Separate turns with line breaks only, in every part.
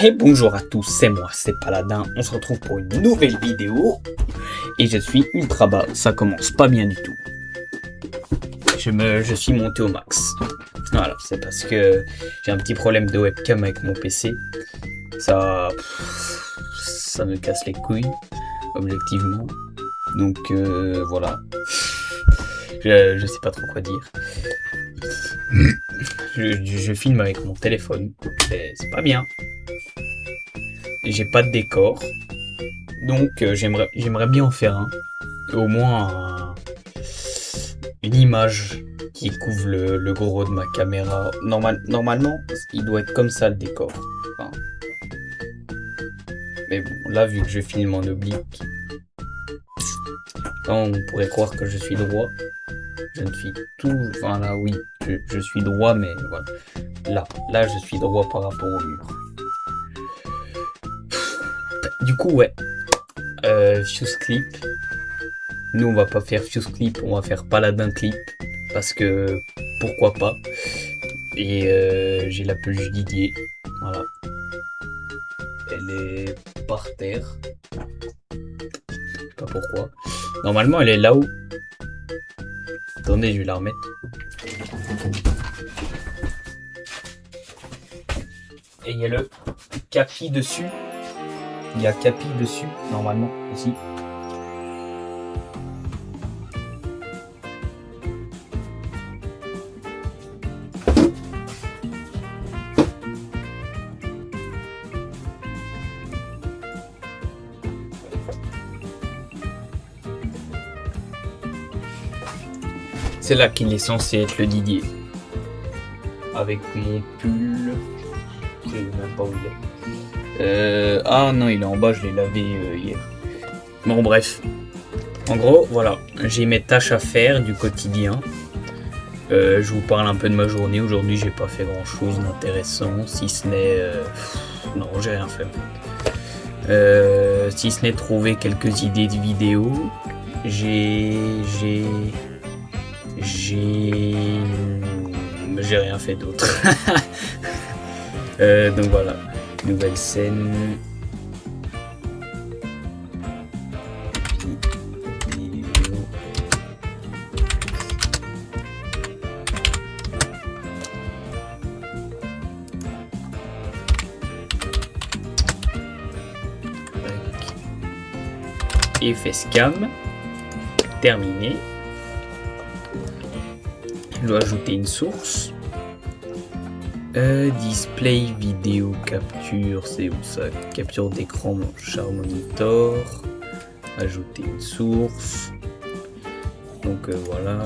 Et bonjour à tous, c'est moi, c'est Paladin, on se retrouve pour une nouvelle vidéo. Et je suis ultra bas, ça commence pas bien du tout. Je suis monté au max. Voilà, c'est parce que j'ai un petit problème de webcam avec mon PC. Ça me casse les couilles, objectivement. Donc voilà. Je sais pas trop quoi dire. Je filme avec mon téléphone, c'est pas bien. J'ai pas de décor, donc j'aimerais bien en faire un. Au moins une image qui couvre le gros de ma caméra. Normalement, il doit être comme ça le décor. Enfin, mais bon, là, vu que je filme en oblique, on pourrait croire que je suis droit. Je ne suis tout... Enfin là, oui, je suis droit, mais voilà. Là, je suis droit par rapport au mur. Du coup, ouais. Fuse Clip. Nous, on va pas faire Fuse Clip, on va faire Paladin Clip. Parce que, pourquoi pas. Et j'ai la peluche Didier. Voilà. Elle est par terre. Je sais pas pourquoi. Normalement, elle est là-haut. Attendez, je vais la remettre. Et il y a le capi dessus. Il y a capi dessus, normalement, ici. C'est là qu'il est censé être le Didier. Avec mon pull. Je sais même pas où il est. Ah non, il est en bas, je l'ai lavé hier. Bon, bref. En gros, voilà. J'ai mes tâches à faire du quotidien. Je vous parle un peu de ma journée. Aujourd'hui, j'ai pas fait grand chose d'intéressant. Si ce n'est. Non, j'ai rien fait. Si ce n'est trouver quelques idées de vidéos. J'ai rien fait d'autre. Donc voilà, nouvelle scène. Et facecam. Terminé. Je dois ajouter une source. Display vidéo capture, c'est où ça? Capture d'écran, char monitor. Ajouter une source. Donc voilà.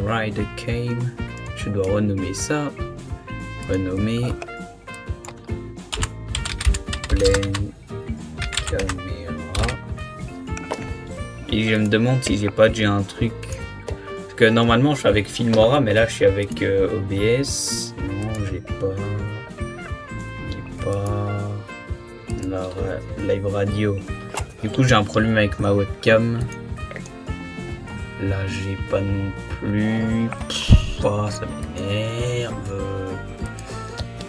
Rider came. Je dois renommer ça. Renommer. Pleine caméra. Et je me demande si j'ai pas déjà un truc. Parce que normalement je suis avec Filmora, mais là je suis avec OBS. Non, j'ai pas la live radio. Du coup j'ai un problème avec ma webcam. Là j'ai pas non plus. Ça m'énerve.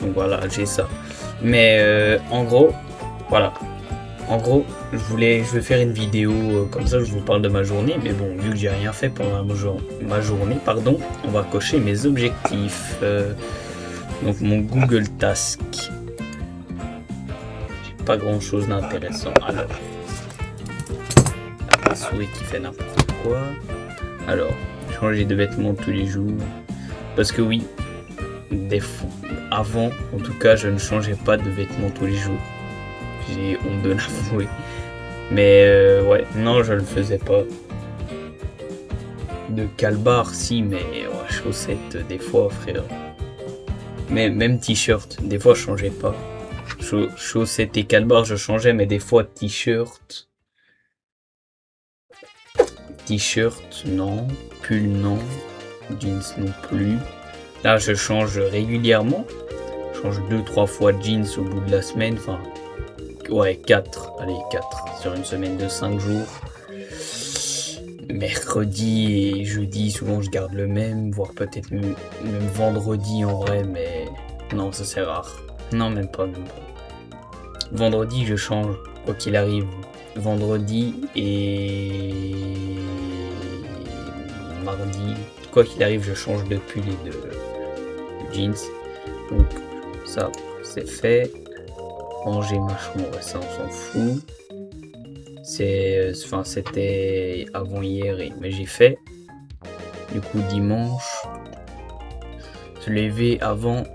Donc voilà, j'ai ça. Mais en gros, voilà. En gros, je vais faire une vidéo comme ça, je vous parle de ma journée, mais bon, vu que j'ai rien fait pendant ma journée, pardon, on va cocher mes objectifs. Donc mon Google Task. J'ai pas grand chose d'intéressant. Alors, la souris qui fait n'importe quoi. Alors, changer de vêtements tous les jours. Parce que oui, avant, en tout cas, je ne changeais pas de vêtements tous les jours. J'ai honte de l'avouer. Mais ouais, non, je le faisais pas. De calbar, si, mais ouais, chaussettes, des fois, frère. Mais même t-shirt, des fois, je changeais pas. Chaussettes et calbar, je changeais, mais des fois, t-shirt. T-shirt, non. Pull, non. Jeans, non plus. Là, je change régulièrement. Je change 2-3 fois de jeans au bout de la semaine. Enfin, ouais, 4. Allez, 4. Sur une semaine de 5 jours. Mercredi et jeudi, souvent je garde le même. Voire peut-être même vendredi en vrai. Mais non, ça c'est rare. Non, même pas, même pas. Vendredi, je change, quoi qu'il arrive. Vendredi et mardi, quoi qu'il arrive, je change de pull et de jeans. Donc, ça, c'est fait. Ranger ma chambre, ça, on s'en fout. C'était avant hier, mais j'ai fait. Du coup, dimanche, se lever avant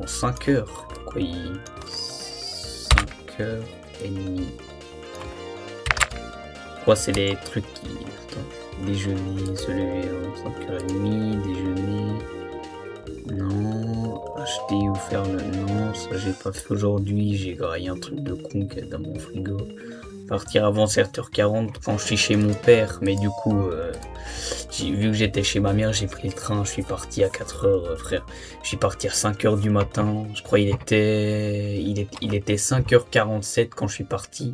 5 heures. Pourquoi 5h30. Pourquoi c'est les trucs qui... Attends. Déjeuner, se lever avant 5h30, déjeuner... Non, acheter ou faire le... Non, ça j'ai pas fait aujourd'hui, j'ai graillé un truc de con qui est dans mon frigo. Partir avant 7h40 quand je suis chez mon père, mais du coup, vu que j'étais chez ma mère, j'ai pris le train, je suis parti à 4h, frère. Je suis parti à 5h du matin, je crois il était 5h47 quand je suis parti.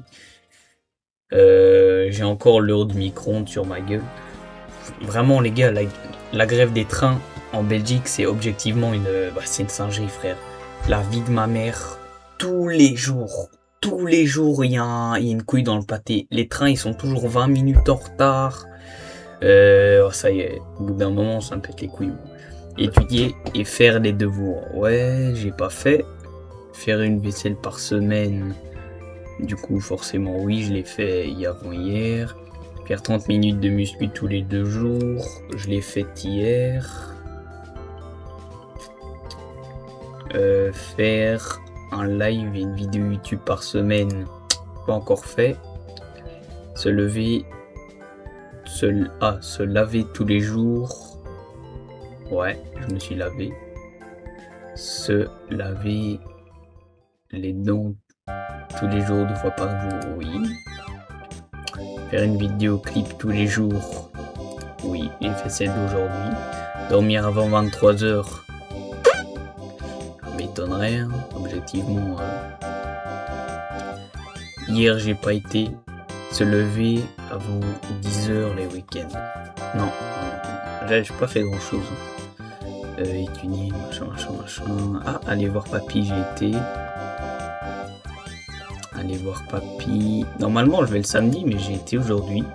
J'ai encore l'heure de micro-ondes sur ma gueule. Vraiment les gars, la grève des trains en Belgique, c'est objectivement c'est une singerie, frère. La vie de ma mère, tous les jours, il y a une couille dans le pâté. Les trains, ils sont toujours 20 minutes en retard. Ça y est, au bout d'un moment, ça me pète les couilles. Étudier et faire les devoirs. Ouais, j'ai pas fait. Faire une vaisselle par semaine. Du coup, forcément, oui, je l'ai fait avant-hier. Faire 30 minutes de muscu tous les 2 jours. Je l'ai fait hier. Faire un live et une vidéo YouTube par semaine, pas encore fait. Se laver tous les jours. Ouais, je me suis lavé. Se laver les dents tous les jours, 2 fois par jour, oui. Faire une vidéo clip tous les jours, oui, j'ai fait celle d'aujourd'hui. Dormir avant 23h, m'étonnerait, hein, objectivement. Hier, j'ai pas été. Se lever avant 10h les week-ends. Non, j'ai pas fait grand chose. Étudier, machin. Ah, aller voir papy, j'ai été. Aller voir papy. Normalement, je vais le samedi, mais j'ai été aujourd'hui.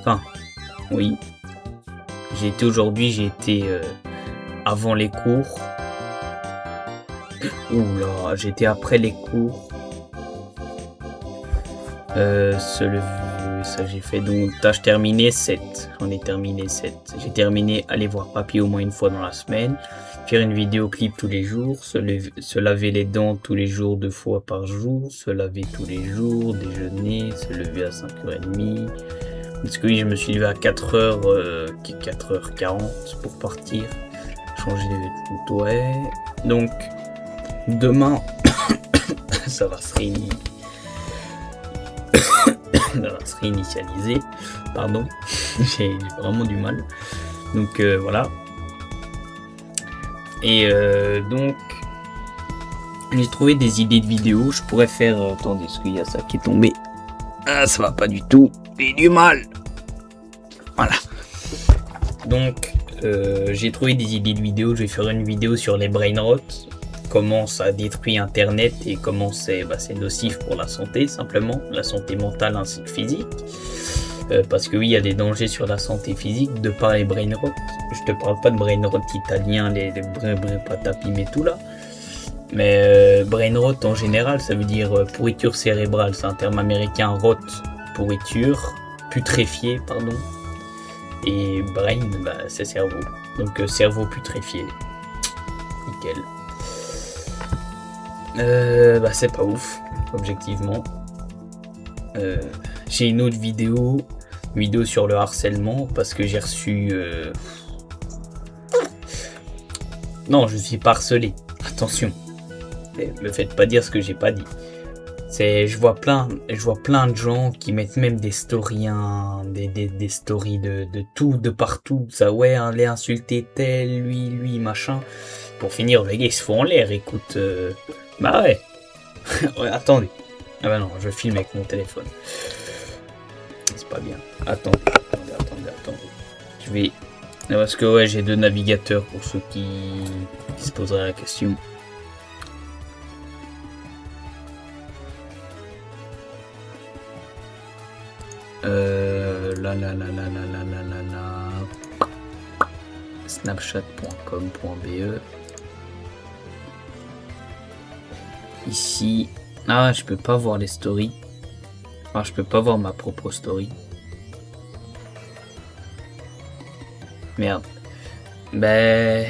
Enfin, oui. J'ai été aujourd'hui, j'ai été avant les cours. Oula, j'étais après les cours. Se lever, ça j'ai fait donc tâche terminée 7. J'en ai terminé 7. J'ai terminé aller voir papy au moins une fois dans la semaine. Faire une vidéo clip tous les jours. Se laver les dents tous les jours 2 fois par jour. Se laver tous les jours. Déjeuner. Se lever à 5h30. Parce que oui, je me suis levé à 4h40 pour partir. Changer les vêtements. Ouais. Donc, demain, ça va se réinitialiser. Pardon, j'ai vraiment du mal. Donc voilà. Et donc, j'ai trouvé des idées de vidéos. Je pourrais faire... attendez, est-ce qu'il y a ça qui est tombé? Ah, ça va pas du tout. J'ai du mal. Voilà. Donc, j'ai trouvé des idées de vidéos. Je vais faire une vidéo sur les brain rot. Comment ça détruit internet et comment c'est nocif pour la santé, simplement, la santé mentale ainsi que physique. Parce que oui, il y a des dangers sur la santé physique de par les brain rot. Je te parle pas de brain rot italiens, les patapim et tout là. Mais brain rot en général, ça veut dire pourriture cérébrale. C'est un terme américain, rot, pourriture, putréfié, pardon. Et brain, c'est cerveau. Donc cerveau putréfié. Nickel. C'est pas ouf, objectivement. J'ai une autre vidéo sur le harcèlement parce que j'ai reçu... Non, je suis pas harcelé. Attention, me faites pas dire ce que j'ai pas dit. Je vois plein de gens qui mettent même des stories, des stories de tout, de partout. Ça, ouais, aller insulter tel, lui, machin. Pour finir, les gars, ils se font en l'air, écoute. Bah ouais. Ouais, attendez. Ah bah non, je filme avec mon téléphone. C'est pas bien. Attendez. Je vais Parce que ouais, j'ai 2 navigateurs pour ceux qui se poseraient la question. Snapchat.com.be. Ici, je peux pas voir les stories. Enfin, je peux pas voir ma propre story. Merde. Ben,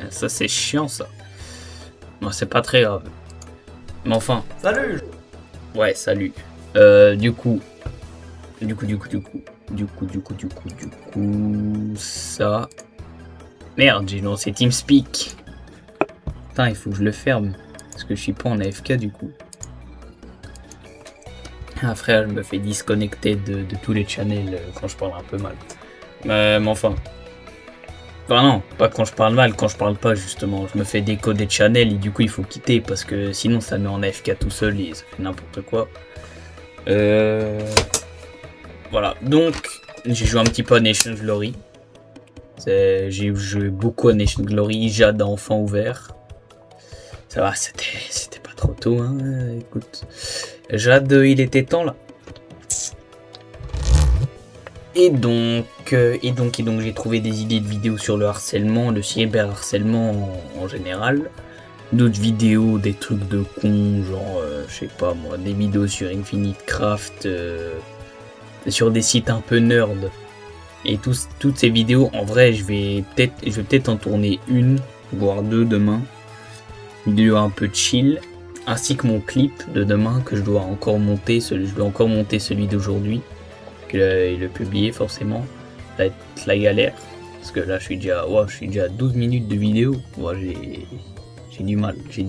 ça c'est chiant ça. Non, c'est pas très grave. Mais enfin.
Salut.
Ouais, salut. Du coup, ça. Merde, j'ai lancé TeamSpeak. Putain, il faut que je le ferme. Parce que je suis pas en AFK du coup. Ah frère, je me fais disconnecter de tous les channels quand je parle un peu mal. Mais enfin. Enfin non, pas quand je parle mal, quand je parle pas justement. Je me fais décoder channel et du coup il faut quitter parce que sinon ça met en AFK tout seul et ça fait n'importe quoi. Voilà, donc j'ai joué un petit peu à Nation Glory. J'ai joué beaucoup à Nation Glory, Jade a enfin ouvert. Ça va, c'était pas trop tôt, hein. Écoute, Jade, il était temps là. Et donc j'ai trouvé des idées de vidéos sur le harcèlement, le cyberharcèlement en général. D'autres vidéos, des trucs de cons, genre, je sais pas moi, des vidéos sur Infinite Craft, sur des sites un peu nerd. Et toutes ces vidéos, en vrai, je vais peut-être en tourner une, voire 2 demain. Une vidéo un peu chill, ainsi que mon clip de demain que je dois encore monter. Je vais encore monter celui d'aujourd'hui, et le publier forcément. Ça va être la galère, parce que là je suis déjà à 12 minutes de vidéo. J'ai du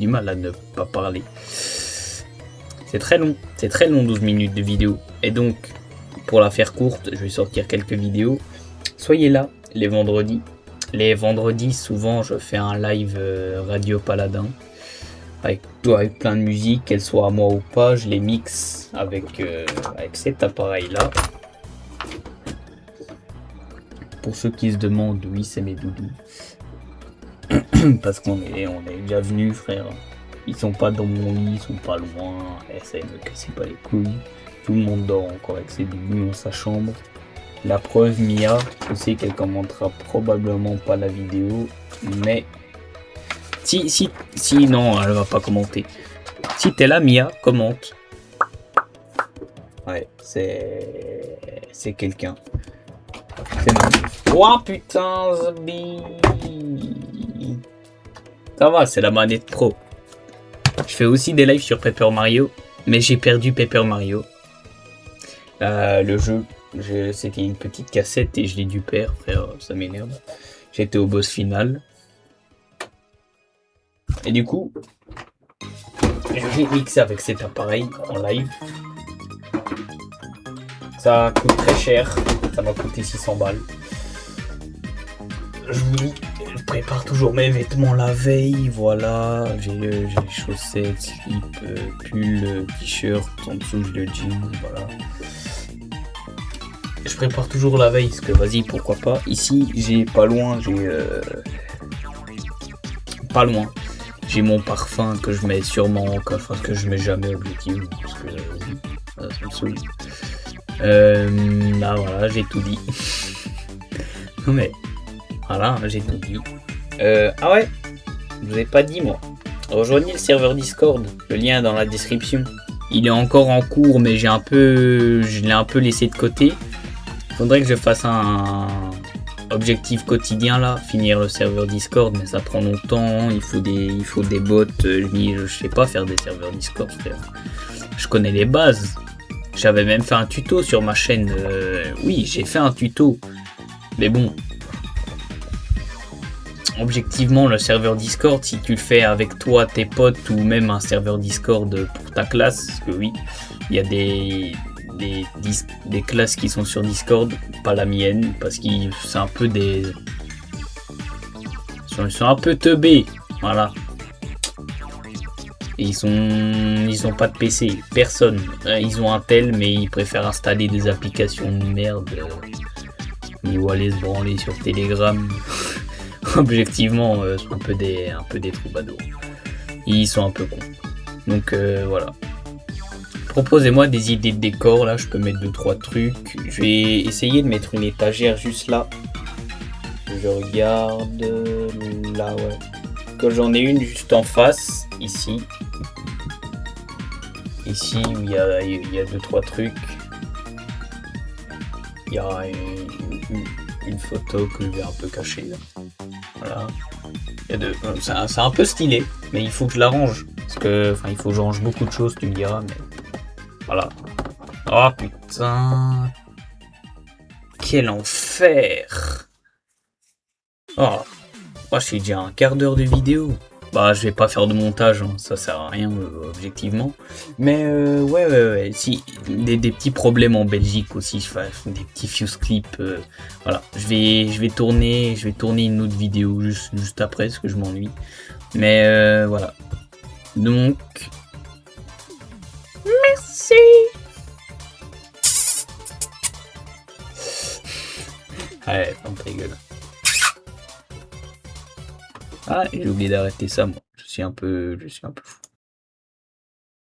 mal à ne pas parler. C'est très long 12 minutes de vidéo. Et donc, pour la faire courte, je vais sortir quelques vidéos. Soyez là les vendredis. Les vendredis, souvent, je fais un live Radio Paladin. Avec plein de musique, qu'elle soit à moi ou pas. Je les mixe avec cet appareil-là. Pour ceux qui se demandent, oui, c'est mes doudous. Parce qu'on est déjà venus, frère. Ils sont pas dans mon lit, ils sont pas loin. Ça me casse pas les couilles. Tout le monde dort encore avec ses doudous dans sa chambre. La preuve, Mia, je sais qu'elle commentera probablement pas la vidéo, mais si non, elle va pas commenter. Si t'es là, Mia, commente. Ouais, c'est quelqu'un. C'est mal. Oh putain, Zabi. Ça va, c'est la manette pro. Je fais aussi des lives sur Paper Mario, mais j'ai perdu Paper Mario. Le jeu, c'était une petite cassette et je l'ai dû perdre, frère, ça m'énerve. J'étais au boss final. Et du coup, je vais mixer avec cet appareil en live. Ça coûte très cher, ça m'a coûté 600 balles. Je vous dis, je prépare toujours mes vêtements la veille, voilà. J'ai les chaussettes, slip, pull, t-shirt, en dessous le jean, voilà. Je prépare toujours la veille, parce que vas-y, pourquoi pas. Ici, j'ai mon parfum que je mets sûrement en coffre, que je mets jamais objectivement, parce que ça me saoule. Là voilà, j'ai tout dit. Non mais voilà, j'ai tout dit. Ah ouais, je vous ai pas dit moi. Rejoignez le serveur Discord, le lien est dans la description. Il est encore en cours, mais je l'ai un peu laissé de côté. Faudrait que je fasse un objectif quotidien là, finir le serveur Discord, mais ça prend longtemps. Il faut des bots. Je sais pas faire des serveurs Discord, frère. Je connais les bases. J'avais même fait un tuto sur ma chaîne. Oui, j'ai fait un tuto. Mais bon. Objectivement, le serveur Discord, si tu le fais avec toi, tes potes, ou même un serveur Discord pour ta classe, parce que oui, il y a des classes qui sont sur Discord, pas la mienne, parce que c'est un peu des... Ils sont un peu teubés, voilà. Et ils ont pas de PC, personne. Ils ont un tel, mais ils préfèrent installer des applications de merde. Niveau aller se branler sur Telegram, objectivement, sont un peu des troubadours. Ils sont un peu cons. Donc voilà. Proposez-moi des idées de décor, là je peux mettre 2-3 trucs. Je vais essayer de mettre une étagère juste là. Je regarde là, ouais. Que j'en ai une juste en face, ici. Ici, il y a 2-3 trucs. Il y a une photo que je vais un peu cacher là. Voilà. C'est un peu stylé, mais il faut que je l'arrange. Parce que, enfin, il faut que je range beaucoup de choses, tu me diras, mais voilà. Oh putain. Quel enfer. Oh, je suis déjà à un quart d'heure de vidéo. Bah, je vais pas faire de montage, hein, ça sert à rien objectivement. Mais ouais, si des petits problèmes en Belgique aussi, des petits fuse clips. Voilà, je vais tourner une autre vidéo juste après parce que je m'ennuie. Mais voilà. Donc, merci. Allez, ferme ta gueule. Ah, j'ai oublié d'arrêter ça, moi. Je suis un peu fou.